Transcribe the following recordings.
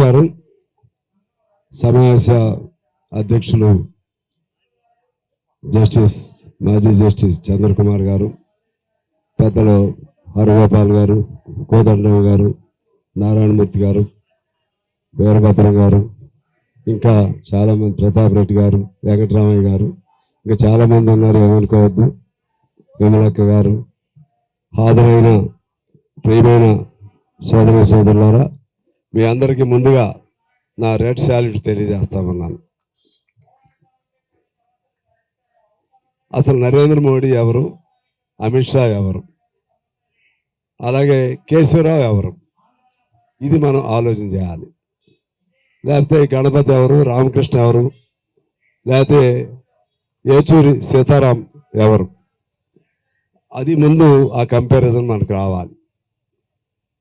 నమస్కారం. సమావేశ అధ్యక్షులు మాజీ జస్టిస్ చంద్రకుమార్ గారు, పెద్దలు హరగోపాల్ గారు, కోదండరావు గారు, నారాయణమూర్తి గారు, వీరభద్రం గారు, ఇంకా చాలామంది, ప్రతాప్ రెడ్డి గారు, వెంకటరామయ్య గారు, ఇంకా చాలామంది ఉన్నారు, ఏమనుకోవద్దు. విమలక్క గారు, హాజరైన ప్రియమైన సోదరులారా, మీ అందరికీ ముందుగా నా రెడ్ సాల్యూట్ తెలియజేస్తామన్నాను. అసలు నరేంద్ర మోడీ ఎవరు, అమిత్ షా ఎవరు, అలాగే కేశవరావు ఎవరు, ఇది మనం ఆలోచన చేయాలి. లేకపోతే గణపతి ఎవరు, రామకృష్ణ ఎవరు, లేకపోతే ఏచూరి సీతారాం ఎవరు, అది ముందు ఆ కంపారిజన్ మనకు రావాలి.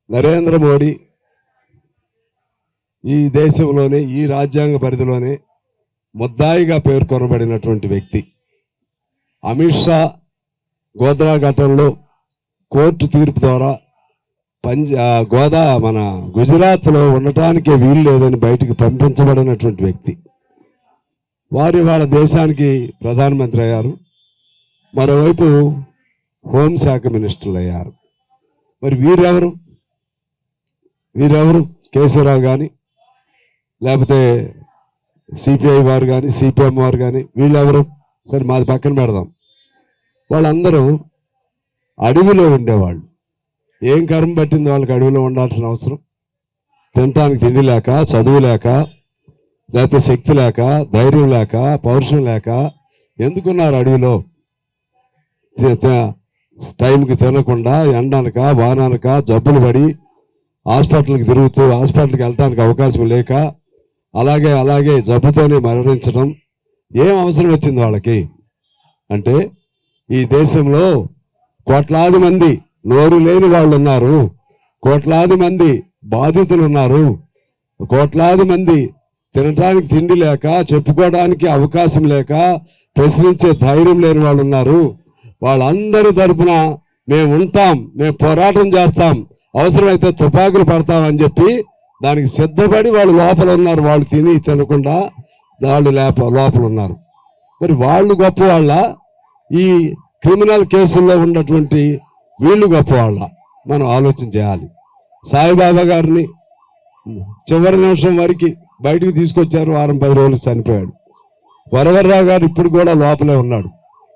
నరేంద్ర మోడీ ఈ దేశంలోనే, ఈ రాజ్యాంగ పరిధిలోనే ముద్దాయిగా పేర్కొనబడినటువంటి వ్యక్తి. అమిత్ షా గోద్రా ఘటనలో కోర్టు తీర్పు ద్వారా మన గుజరాత్లో ఉండటానికే వీలు లేదని బయటికి పంపించబడినటువంటి వ్యక్తి. వాళ్ళ దేశానికి ప్రధానమంత్రి అయ్యారు, మరోవైపు హోంశాఖ మినిస్టర్లు అయ్యారు. మరి వీరెవరు కేశవరావు కానీ, లేకపోతే సిపిఐ వారు కానీ, సిపిఎం వారు కానీ, వీళ్ళెవరు? సరే, మాది పక్కన పెడదాం. వాళ్ళందరూ అడవిలో ఉండేవాళ్ళు. ఏం కర్మ పట్టింది వాళ్ళకి అడవిలో ఉండాల్సిన అవసరం? తినటానికి తిండి లేక, చదువు లేక, లేకపోతే శక్తి లేక, ధైర్యం లేక, పౌరుషం లేక ఎందుకున్నారు అడవిలో? టైంకి తినకుండా, ఎండనక, వాననక, జబ్బులు పడి హాస్పిటల్కి తిరుగుతూ, హాస్పిటల్కి వెళ్ళటానికి అవకాశం లేక, అలాగే జబ్బుతోనే మరణించడం ఏం అవసరం వచ్చింది వాళ్ళకి? అంటే ఈ దేశంలో కోట్లాది మంది నోరు లేని వాళ్ళు ఉన్నారు, కోట్లాది మంది బాధితులు ఉన్నారు, కోట్లాది మంది తినడానికి తిండి లేక, చెప్పుకోవడానికి అవకాశం లేక, ప్రశ్నించే ధైర్యం లేని వాళ్ళు ఉన్నారు. వాళ్ళందరి తరపున మేము ఉంటాం, మేము పోరాటం చేస్తాం, అవసరమైతే తుపాకులు పడతామని చెప్పి దానికి సిద్ధపడి వాళ్ళు లోపల ఉన్నారు. వాళ్ళు తినకుండా వాళ్ళు లోపల ఉన్నారు. మరి వాళ్ళు గొప్పవాళ్ళ? ఈ క్రిమినల్ కేసుల్లో ఉన్నటువంటి వీళ్ళు గొప్పవాళ్ళ? మనం ఆలోచన చేయాలి. సాయిబాబా గారిని చివరి నిమిషం వరకు బయటకు తీసుకొచ్చారు, 10 రోజులు చనిపోయాడు. వరవర్రావు గారు ఇప్పుడు కూడా లోపలే ఉన్నాడు.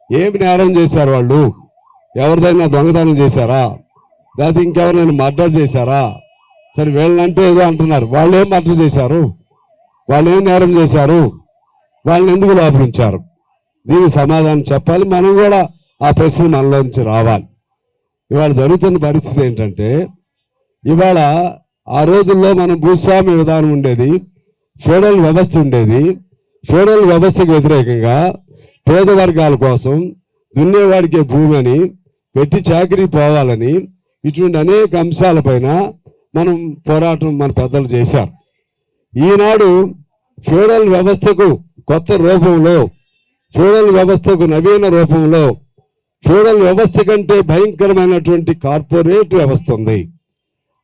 ఏమి నేరం చేశారు వాళ్ళు? ఎవరిదైనా దొంగతనం చేశారా, లేకపోతే ఇంకెవరైనా మర్డర్ చేశారా? సరే, వీళ్ళనంటే ఏదో అంటున్నారు. వాళ్ళు ఏం మర్డర్ చేశారు? వాళ్ళు ఏం నేరం చేశారు? వాళ్ళని ఎందుకు లోపలించారు? దీనికి సమాధానం చెప్పాలి. మనం కూడా ఆ ప్రశ్న మనలో నుంచి రావాలి. ఇవాళ జరుగుతున్న పరిస్థితి ఏంటంటే, ఇవాళ ఆ రోజుల్లో మనం భూస్వామ్య విధానం ఉండేది, ఫెడరల్ వ్యవస్థ ఉండేది. ఫెడరల్ వ్యవస్థకు వ్యతిరేకంగా పేద వర్గాల కోసం దున్నేవాడికే భూమి అని, పెట్టి చాకరీ పోవాలని, ఇటువంటి అనేక అంశాలపైన మనం పోరాటం మన పెద్దలు చేశారు. ఈనాడు ఫెడరల్ వ్యవస్థకు కొత్త రూపంలో, ఫెడరల్ వ్యవస్థకు నవీన రూపంలో, ఫెడరల్ వ్యవస్థ కంటే భయంకరమైనటువంటి కార్పొరేట్ వ్యవస్థ ఉంది.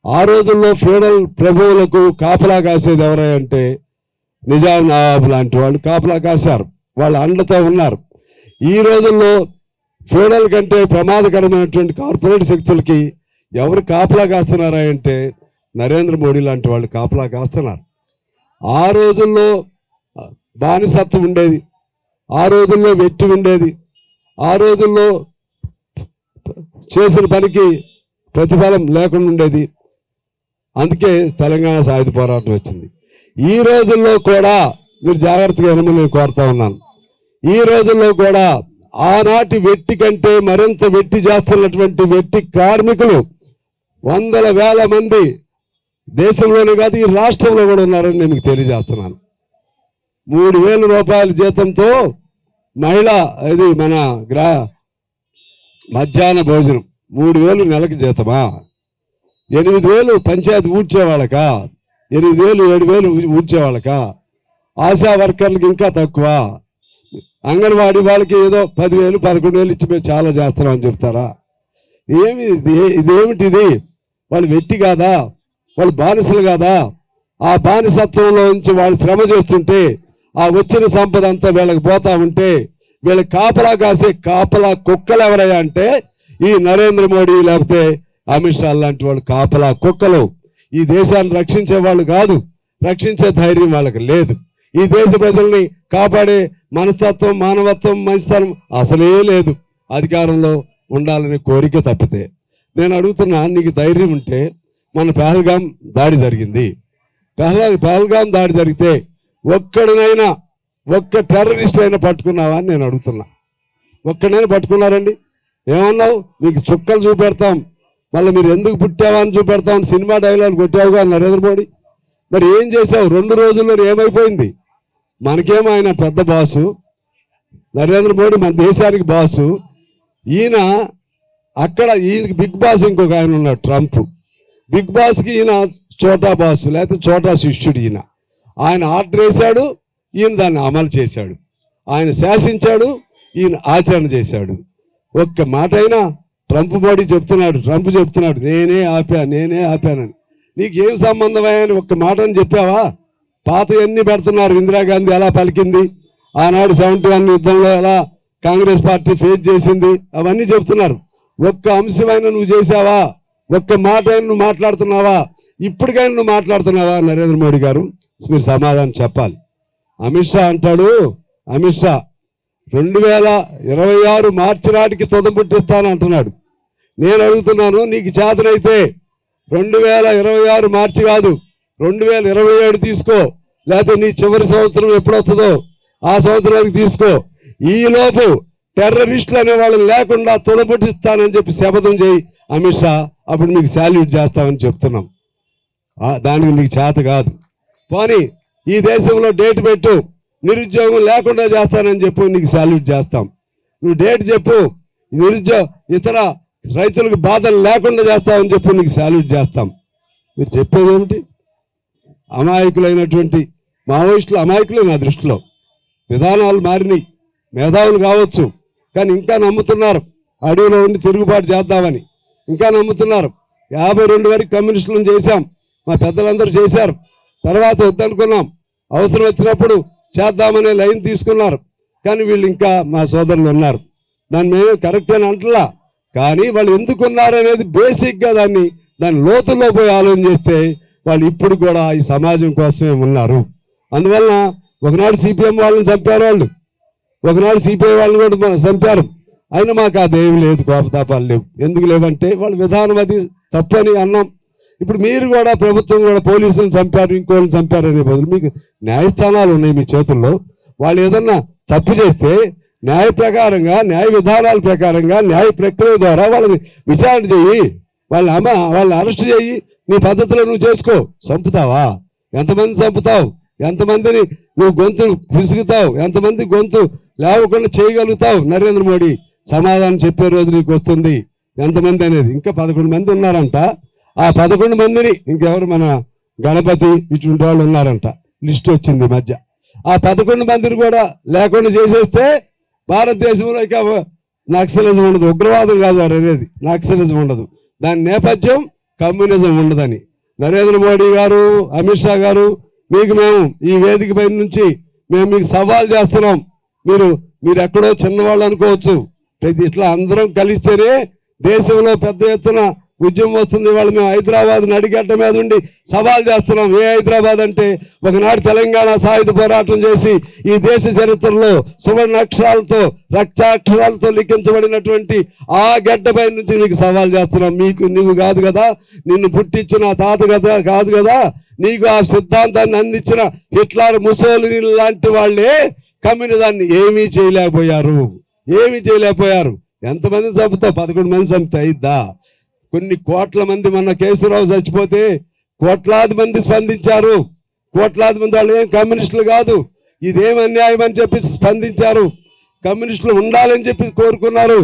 ఆ రోజుల్లో ఫెడరల్ ప్రభువులకు కాపలా కాసేది ఎవరంటే నిజాం నవాబు లాంటి వాళ్ళు కాపలా కాశారు, వాళ్ళ అండతో ఉన్నారు. ఈ రోజుల్లో ఫెడరల్ కంటే ప్రమాదకరమైనటువంటి కార్పొరేట్ శక్తులకి ఎవరు కాపలా కాస్తున్నారా అంటే నరేంద్ర మోడీ లాంటి వాళ్ళు కాపలా కాస్తున్నారు. ఆ రోజుల్లో బానిసత్వం ఉండేది, ఆ రోజుల్లో వెట్టి ఉండేది, ఆ రోజుల్లో చేసిన పనికి ప్రతిఫలం లేకుండా ఉండేది. అందుకే తెలంగాణ సాయుధ పోరాటం వచ్చింది. ఈ రోజుల్లో కూడా మీరు జాగ్రత్తగా వినమని కోరుతా ఉన్నాను. ఈ రోజుల్లో కూడా ఆనాటి వెట్టి కంటే మరింత వెట్టి చేస్తున్నటువంటి వెట్టి కార్మికులు వందల వేల మంది దేశంలోనే కాదు, ఈ రాష్ట్రంలో కూడా ఉన్నారని నేను మీకు తెలియజేస్తున్నాను. 3,000 రూపాయల జీతంతో మహిళ, ఇది మన మధ్యాహ్న భోజనం 3,000 నెలకి జీతమా? 8,000 పంచాయతీ ఊడ్చేవాళ్ళకా? 8,000 7,000 ఊడ్చేవాళ్ళకా? ఆశా వర్కర్లకు ఇంకా తక్కువ. అంగన్వాడీ వాళ్ళకి ఏదో 10,000 11,000 ఇచ్చి మేము చాలా చేస్తున్నామని చెప్తారా? ఇదేమిటిది? వాళ్ళు వెట్టి కాదా? వాళ్ళు బానిసలు కాదా? ఆ బానిసత్వంలో నుంచి వాళ్ళు శ్రమ చేస్తుంటే ఆ వచ్చిన సంపద అంతా వీళ్ళకి పోతా ఉంటే వీళ్ళకి కాపలా కాసే కాపలా కుక్కలు ఎవరయ్యా అంటే ఈ నరేంద్ర మోడీ లేకపోతే అమిత్ షా లాంటి వాళ్ళు కాపలా కుక్కలు. ఈ దేశాన్ని రక్షించే వాళ్ళు కాదు, రక్షించే ధైర్యం వాళ్ళకి లేదు. ఈ దేశ ప్రజల్ని కాపాడే మనస్తత్వం, మానవత్వం, మంచితనం అసలే లేదు. అధికారంలో ఉండాలనే కోరిక తప్పితే. నేను అడుగుతున్నా, నీకు ధైర్యం ఉంటే మన పహల్గాం దాడి జరిగింది. పహల్గాం దాడి జరిగితే ఒక్కడినైనా ఒక్క టెర్రరిస్ట్ అయినా పట్టుకున్నావా అని నేను అడుగుతున్నా. ఒక్కడైనా పట్టుకున్నారండి? ఏమన్నావు? మీకు చుక్కలు చూపెడతాం, మళ్ళీ మీరు ఎందుకు పుట్టావా అని చూపెడతాం, సినిమా డైలాగ్ కొట్టావుగా నరేంద్ర మోడీ. మరి ఏం చేశావు? 2 రోజుల్లో ఏమైపోయింది? మనకేమో ఆయన పెద్ద బాసు, నరేంద్ర మోడీ మన దేశానికి బాసు. ఈయన అక్కడ ఈయనకి బిగ్ బాస్ ఇంకొక ఆయన ఉన్నాడు, ట్రంప్. బిగ్ బాస్కి ఈయన చోటా బాసు, లేకపోతే చోటా శిష్యుడు. ఆయన ఆర్డర్ వేశాడు, ఈయన దాన్ని అమలు చేశాడు. ఆయన శాసించాడు, ఈయన ఆచరణ చేశాడు. ఒక్క మాట అయినా ట్రంప్ చెప్తున్నాడు నేనే ఆపానని. నీకేం సంబంధమయ్యా అని ఒక్క మాట అని చెప్పావా? పాత ఎన్ని పెడుతున్నారు. ఇందిరాగాంధీ ఎలా పలికింది, ఆనాడు 71 యుద్ధంలో ఎలా కాంగ్రెస్ పార్టీ ఫేస్ చేసింది, అవన్నీ చెప్తున్నారు. ఒక్క అంశమైన నువ్వు చేసావా? ఒక్క మాట అయినా నువ్వు మాట్లాడుతున్నావా? ఇప్పటికైనా నువ్వు మాట్లాడుతున్నావా? నరేంద్ర మోడీ గారు మీరు సమాధానం చెప్పాలి. అమిత్ షా అంటాడు, అమిత్ షా 2026 మార్చి నాటికి తుదముట్టిస్తాను అంటున్నాడు. నేను అడుగుతున్నాను, నీకు చేతనైతే 2026 మార్చి కాదు, 2027 తీసుకో, లేకపోతే నీ చివరి సంవత్సరం ఎప్పుడొస్తుందో ఆ సంవత్సరానికి తీసుకో. ఈలోపు టెర్రరిస్టులు అనే వాళ్ళని లేకుండా తుదముట్టిస్తానని చెప్పి శపథం చేయి అమిత్ షా. అప్పుడు నీకు శాల్యూట్ చేస్తామని చెప్తున్నాం. దానికి నీకు చేత కాదు. పోనీ ఈ దేశంలో డేట్ పెట్టు, నిరుద్యోగం లేకుండా చేస్తానని చెప్పు, నీకు శాల్యూట్ చేస్తాం. నువ్వు డేట్ చెప్పు, ఇతర రైతులకు బాధలు లేకుండా చేస్తామని చెప్పు, నీకు శాల్యూట్ చేస్తాం. మీరు చెప్పేది ఏమిటి? అమాయకులైనటువంటి మావోయిస్టులు అమాయకులు నా దృష్టిలో. విధానాలు మారినాయి, మేధావులు కావచ్చు, కానీ ఇంకా నమ్ముతున్నారు అడవిలో ఉండి తిరుగుబాటు చేద్దామని. ఇంకా నమ్ముతున్నారు. 52 వరకు కమ్యూనిస్టులను చేశాం, మా పెద్దలందరూ చేశారు. తర్వాత వద్దనుకున్నాం, అవసరం వచ్చినప్పుడు చేద్దామనే లైన్ తీసుకున్నారు. కానీ వీళ్ళు ఇంకా మా సోదరులు ఉన్నారు. దాన్ని మేము కరెక్ట్ అని అంటలా, కానీ వాళ్ళు ఎందుకు ఉన్నారనేది బేసిక్గా దాని లోతుల్లో పోయి ఆలోచన చేస్తే వాళ్ళు ఇప్పుడు కూడా ఈ సమాజం కోసమే ఉన్నారు. అందువలన ఒకనాడు సిపిఎం వాళ్ళని చంపారు, వాళ్ళు ఒకనాడు సిపిఐ వాళ్ళని కూడా చంపారు. అయినా మాకు అదేమి లేదు, కోపతాపాలు లేవు. ఎందుకు లేవంటే వాళ్ళ విధానం అది తప్పని అన్నాం. ఇప్పుడు మీరు కూడా ప్రభుత్వం కూడా పోలీసులను చంపారు, ఇంకోళ్ళని చంపారు అనే బదులు మీకు న్యాయస్థానాలు ఉన్నాయి మీ చేతుల్లో. వాళ్ళు ఏదన్నా తప్పు చేస్తే న్యాయ ప్రకారంగా, న్యాయ విధానాల ప్రకారంగా, న్యాయ ప్రక్రియ ద్వారా వాళ్ళని విచారణ చెయ్యి, వాళ్ళని అరెస్ట్ చెయ్యి. నీ పద్ధతిలో నువ్వు చేసుకో. చంపుతావా? ఎంతమంది చంపుతావు? ఎంతమందిని నువ్వు గొంతు విసుగుతావు? ఎంతమంది గొంతు లేవకుండా చేయగలుగుతావు? నరేంద్ర మోడీ సమాధానం చెప్పే రోజు నీకు వస్తుంది. ఎంతమంది అనేది. ఇంకా 11 మంది ఉన్నారంట. ఆ 11 మందిని ఇంకెవరు, మన గణపతి ఇటువంటి వాళ్ళు ఉన్నారంట, లిస్ట్ వచ్చింది మధ్య. ఆ 11 మందిని కూడా లేకుండా చేసేస్తే భారతదేశంలో ఇక నక్సలిజం ఉండదు. ఉగ్రవాదం కాదు అనేది, నక్సలిజం ఉండదు. దాని నేపథ్యం కమ్యూనిజం ఉండదని. నరేంద్ర మోడీ గారు, అమిత్ షా గారు, మీకు మేము ఈ వేదిక పైన నుంచి మేము మీకు సవాల్ చేస్తున్నాం. మీరు ఎక్కడో చిన్నవాళ్ళు అనుకోవచ్చు, ప్రతి ఇట్లా అందరం కలిస్తేనే దేశంలో పెద్ద ఎత్తున ఉద్యమం వస్తుంది. వాళ్ళు మేము హైదరాబాద్ నడిగడ్డ మీద ఉండి సవాల్ చేస్తున్నాం. ఏ హైదరాబాద్ అంటే ఒకనాడు తెలంగాణ సాయుధ పోరాటం చేసి ఈ దేశ చరిత్రలో సువర్ణ అక్షరాలతో, రక్తాక్షరాలతో లిఖించబడినటువంటి ఆ గడ్డపై నుంచి నీకు సవాల్ చేస్తున్నాం. నువ్వు కాదు కదా, నిన్ను పుట్టించిన తాత కదా కాదు కదా, నీకు ఆ సిద్ధాంతాన్ని అందించిన హిట్లర్, ముసోలిని లాంటి వాళ్ళే కమ్యూనిజాన్ని ఏమీ చేయలేకపోయారు. ఎంతమంది చంపుతావు? 11 మంది చంపితే అయిద్దా? కొన్ని కోట్ల మంది, మొన్న కేసీరావు చచ్చిపోతే కోట్లాది మంది స్పందించారు. కోట్లాది మంది వాళ్ళు ఏం కమ్యూనిస్టులు కాదు, ఇదేం అన్యాయం అని చెప్పి స్పందించారు. కమ్యూనిస్టులు ఉండాలని చెప్పి కోరుకున్నారు.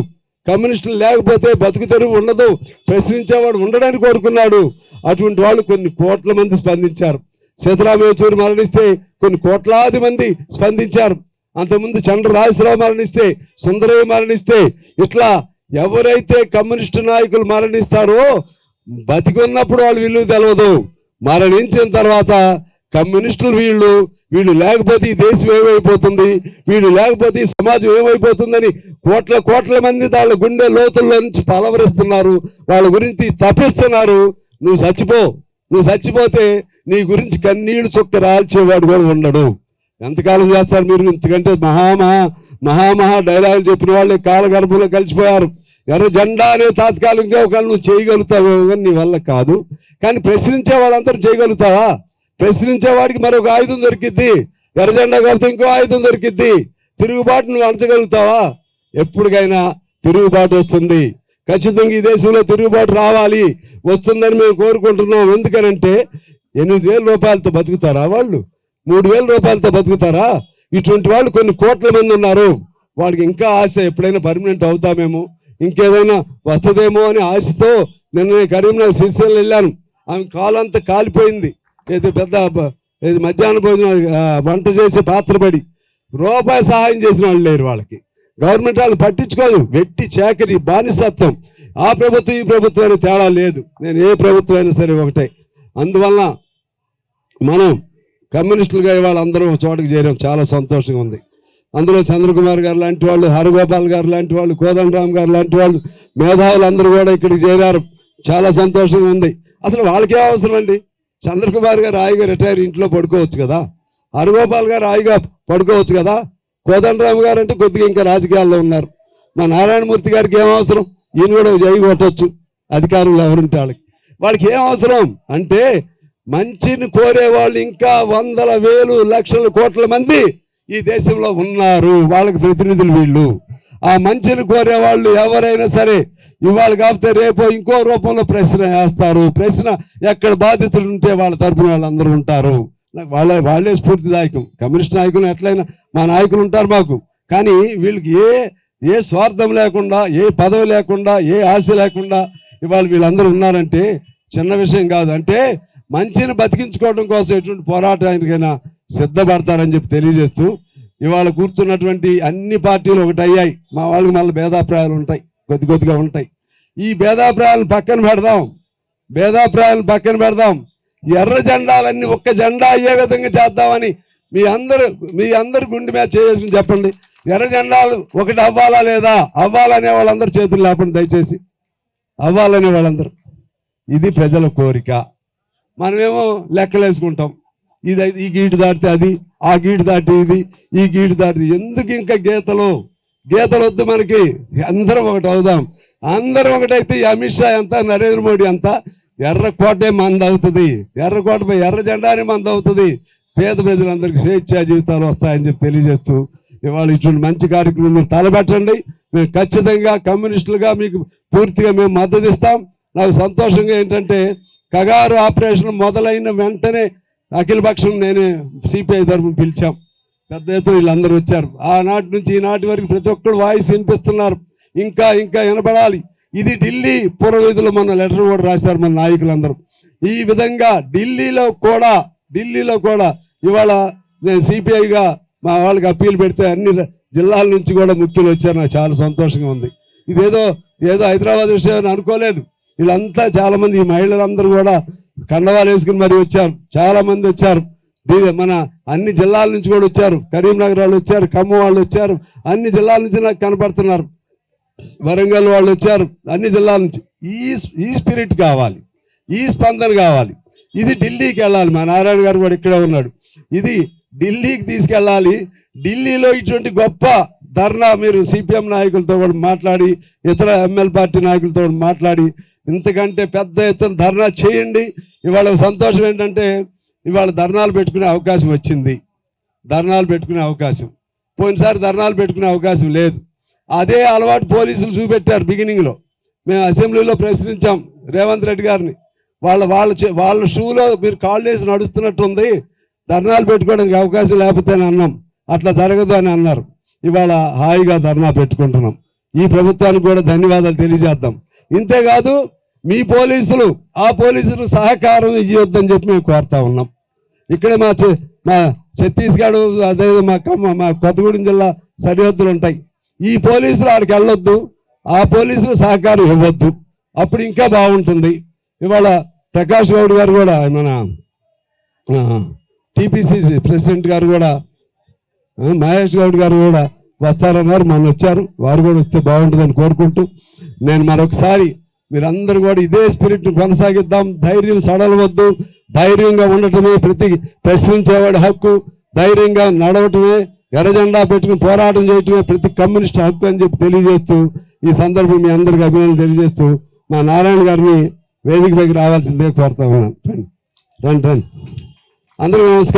కమ్యూనిస్టులు లేకపోతే బతుకు తెరువు ఉండదు, ప్రశ్నించేవాడు ఉండడానికి కోరుకున్నాడు. అటువంటి వాళ్ళు కొన్ని కోట్ల మంది స్పందించారు. సీతారాం యేచూరి మరణిస్తే కొన్ని కోట్లాది మంది స్పందించారు. అంతకుముందు చంద్రరాజరావు మరణిస్తే, సుందరయ్య మరణిస్తే, ఇట్లా ఎవరైతే కమ్యూనిస్టు నాయకులు మరణిస్తారో బతికున్నప్పుడు వాళ్ళు విలువ తెలవదు, మరణించిన తర్వాత కమ్యూనిస్టులు వీళ్ళు లేకపోతే ఈ దేశం ఏమైపోతుంది, వీళ్ళు లేకపోతే ఈ సమాజం ఏమైపోతుందని కోట్ల మంది వాళ్ళ గుండె లోతుల్లో నుంచి పలవరిస్తున్నారు, వాళ్ళ గురించి తప్పిస్తున్నారు. నువ్వు చచ్చిపోతే నీ గురించి కన్నీళ్లు చుక్క రాల్చేవాడు కూడా ఉండడు. ఎంతకాలం చేస్తారు మీరు? ఇంతకంటే మహా డైలాగులు చెప్పిన వాళ్ళు కాలగర్భంలో కలిసిపోయారు. ఎర్ర జెండా అనే తాత్కాలికంగా ఒకవేళ నువ్వు చేయగలుగుతావు కానీ నీ వల్ల కాదు. కానీ ప్రశ్నించే వాళ్ళందరూ చేయగలుగుతావా? ప్రశ్నించేవాడికి మరొక ఆయుధం దొరికిద్ది, ఎర్ర జెండా కాబట్టి ఇంకో ఆయుధం దొరికిద్ది. తిరుగుబాటు నువ్వు అణచగలుగుతావా? ఎప్పటికైనా తిరుగుబాటు వస్తుంది. ఖచ్చితంగా ఈ దేశంలో తిరుగుబాటు రావాలి, వస్తుందని మేము కోరుకుంటున్నాం. ఎందుకనంటే 8,000 రూపాయలతో బతుకుతారా వాళ్ళు? 3,000 రూపాయలతో బతుకుతారా? ఇటువంటి వాళ్ళు కొన్ని కోట్ల మంది ఉన్నారు. వాళ్ళకి ఇంకా ఆశ ఎప్పుడైనా పర్మనెంట్ అవుతామేమో, ఇంకేదైనా వస్తుందేమో అని ఆశతో నిన్న కరీంనగర్ సిరిసిల్ల వెళ్ళాను. ఆమె కాలంతా కాలిపోయింది. ఏది మధ్యాహ్న భోజనం వంట చేసే పాత్రపడి రూపాయి సహాయం చేసిన వాళ్ళు లేరు. వాళ్ళకి గవర్నమెంట్ వాళ్ళు పట్టించుకోదు. వెట్టి చాకరీ, బానిసత్వం. ఆ ప్రభుత్వం ఈ ప్రభుత్వం అనే తేడా లేదు. నేను ఏ ప్రభుత్వం అయినా సరే ఒకటే. అందువల్ల మనం కమ్యూనిస్టులుగా ఇవాళ అందరూ ఒక చోటకి చేరాం. చాలా సంతోషంగా ఉంది. అందులో చంద్రకుమార్ గారు లాంటి వాళ్ళు, హరగోపాల్ గారు లాంటి వాళ్ళు, కోదండరామ్ గారు లాంటి వాళ్ళు, మేధావులు అందరూ కూడా ఇక్కడికి చేరారు. చాలా సంతోషంగా ఉంది. అసలు వాళ్ళకే అవసరం అండి. చంద్రకుమార్ గారు హాయిగా రిటైర్ ఇంట్లో పడుకోవచ్చు కదా, హరగోపాల్ గారు హాయిగా పడుకోవచ్చు కదా, కోదండరామ్ గారు అంటే కొద్దిగా ఇంకా రాజకీయాల్లో ఉన్నారు. మా నారాయణమూర్తి గారికి ఏం అవసరం? ఈయన కూడా జై కొట్టచ్చు అధికారులు ఎవరుంటే వాళ్ళకి ఏం అవసరం అంటే, మంచిని కోరే వాళ్ళు ఇంకా వందల వేలు లక్షల కోట్ల మంది ఈ దేశంలో ఉన్నారు. వాళ్ళకి ప్రతినిధులు వీళ్ళు. ఆ మంచిని కోరే వాళ్ళు ఎవరైనా సరే ఇవాళ కాకపోతే రేపు ఇంకో రూపంలో ప్రశ్న వేస్తారు. ప్రశ్న ఎక్కడ బాధితులు ఉంటే వాళ్ళ తరపున వాళ్ళందరూ ఉంటారు. వాళ్ళే స్ఫూర్తిదాయకం. కమ్యూనిస్ట్ నాయకులు ఎట్లయినా మా నాయకులు ఉంటారు మాకు. కానీ వీళ్ళకి ఏ స్వార్థం లేకుండా, ఏ పదవి లేకుండా, ఏ ఆశ లేకుండా ఇవాళ వీళ్ళందరూ ఉన్నారంటే చిన్న విషయం కాదు. అంటే మంచిని బతికించుకోవడం కోసం ఎటువంటి పోరాటానికైనా సిద్ధపడతారని చెప్పి తెలియజేస్తూ, ఇవాళ కూర్చున్నటువంటి అన్ని పార్టీలు ఒకటి అయ్యాయి. మా వాళ్ళకి మళ్ళీ భేదాభిప్రాయాలు ఉంటాయి, కొద్దిగా ఉంటాయి. ఈ భేదాభిప్రాయాలను పక్కన పెడదాం. ఎర్ర జెండాలన్నీ ఒక్క జెండా అయ్యే విధంగా చేద్దామని మీ అందరు గుండె మీద చేసుకుని చెప్పండి. ఎర్ర జెండాలు ఒకటి అవ్వాలా లేదా? అవ్వాలనే వాళ్ళందరూ చేతులు లేపండి దయచేసి. అవ్వాలనే వాళ్ళందరూ. ఇది ప్రజల కోరిక. మనమేమో లెక్కలేసుకుంటాం. ఈ గీటు దాటితే అది, ఆ గీటు దాటి ఇది, ఈ గీటు దాటి ఎందుకు ఇంకా గీతలు వద్దు మనకి. అందరం ఒకటి అవుదాం. అందరం ఒకటైతే ఈ అమిత్ షా ఎంత, నరేంద్ర మోడీ అంతా ఎర్రకోటే మంది అవుతుంది. ఎర్రకోటపై ఎర్ర జెండానే మంది అవుతుంది. పేద ప్రజలందరికీ స్వేచ్ఛా జీవితాలు వస్తాయని చెప్పి తెలియజేస్తూ, ఇవాళ ఇటువంటి మంచి కార్యక్రమం మీరు తలపెట్టండి. మేము ఖచ్చితంగా కమ్యూనిస్టులుగా మీకు పూర్తిగా మేము మద్దతు ఇస్తాం. నాకు సంతోషంగా ఏంటంటే కగారు ఆపరేషన్ మొదలైన వెంటనే అఖిలపక్షం నేను సిపిఐ తరఫున పిలిచాం. పెద్ద ఎత్తున వీళ్ళందరూ వచ్చారు. ఆనాటి నుంచి ఈనాటి వరకు ప్రతి ఒక్కరు వాయిస్ వినిపిస్తున్నారు. ఇంకా వినపడాలి. ఇది ఢిల్లీ పురవీధులు మన లెటర్ కూడా రాశారు మన నాయకులందరూ. ఈ విధంగా ఢిల్లీలో కూడా ఇవాళ నేను సిపిఐగా మా వాళ్ళకి అప్పీల్ పెడితే అన్ని జిల్లాల నుంచి కూడా ముఖ్యులు వచ్చారు. నాకు చాలా సంతోషంగా ఉంది. ఇదేదో హైదరాబాద్ విషయం అనుకోలేదు. వీళ్ళంతా చాలా మంది, ఈ మహిళలందరూ కూడా కండవాలు వేసుకుని మరి వచ్చారు. చాలా మంది వచ్చారు. మన అన్ని జిల్లాల నుంచి కూడా వచ్చారు. కరీంనగర్ వాళ్ళు వచ్చారు, ఖమ్మం వాళ్ళు వచ్చారు. అన్ని జిల్లాల నుంచి నాకు కనపడుతున్నారు. వరంగల్ వాళ్ళు వచ్చారు. అన్ని జిల్లాల నుంచి. ఈ స్పిరిట్ కావాలి, ఈ స్పందన కావాలి. ఇది ఢిల్లీకి వెళ్ళాలి. మా నారాయణ గారు కూడా ఇక్కడే ఉన్నాడు. ఇది ఢిల్లీకి తీసుకెళ్ళాలి. ఢిల్లీలో ఇటువంటి గొప్ప ధర్నా మీరు సిపిఎం నాయకులతో కూడా మాట్లాడి, ఇతర ఎంఎల్ పార్టీ నాయకులతో కూడా మాట్లాడి ఇంతకంటే పెద్ద ఎత్తున ధర్నా చేయండి. ఇవాళ సంతోషం ఏంటంటే ఇవాళ ధర్నాలు పెట్టుకునే అవకాశం వచ్చింది. పోయినసారి ధర్నాలు పెట్టుకునే అవకాశం లేదు. అదే అలవాటు పోలీసులు చూపెట్టారు. బిగినింగ్లో మేము అసెంబ్లీలో ప్రశ్నించాం రేవంత్ రెడ్డి గారిని. వాళ్ళ షూలో మీరు కాళ్ళు వేసి నడుస్తున్నట్టుంది, ధర్నాలు పెట్టుకోవడానికి అవకాశం లేకపోతే అన్నాం. అట్లా జరగదు అని అన్నారు. ఇవాళ హాయిగా ధర్నా పెట్టుకుంటున్నాం. ఈ ప్రభుత్వానికి కూడా ధన్యవాదాలు తెలియజేద్దాం. ఇంతేకాదు మీ ఆ పోలీసులు సహకారం ఇవ్వద్దని చెప్పి మేము కోరుతా ఉన్నాం. ఇక్కడ మా ఛత్తీస్గఢ్, అదే మా కొత్తగూడెం జిల్లా సరిహద్దులు ఉంటాయి. ఈ పోలీసులు ఆడికి వెళ్ళొద్దు, ఆ పోలీసులు సహకారం ఇవ్వద్దు. అప్పుడు ఇంకా బాగుంటుంది. ఇవాళ ప్రకాష్ గౌడ్ గారు కూడా మన టీపీసీసీ ప్రెసిడెంట్ గారు కూడా మహేష్ గౌడ్ గారు కూడా వస్తారన్నారు, మొన్న వచ్చారు. వారు కూడా వస్తే బాగుంటుందని కోరుకుంటూ నేను మరొకసారి మీరందరూ కూడా ఇదే స్పిరిట్ని కొనసాగిద్దాం. ధైర్యం సడలవద్దు, ధైర్యంగా ఉండటమే ప్రశ్నించేవాడి హక్కు, ధైర్యంగా నడవటమే, ఎర్రజెండా పెట్టుకుని పోరాటం చేయటమే ప్రతి కమ్యూనిస్ట్ హక్కు అని చెప్పి తెలియజేస్తూ ఈ సందర్భం మీ అందరికీ అభినందనలు తెలియజేస్తూ మా నారాయణ గారిని వేదిక పైకి రావాల్సిందే కోరుతా ఉన్నాను. రండి అందరికీ నమస్కారం.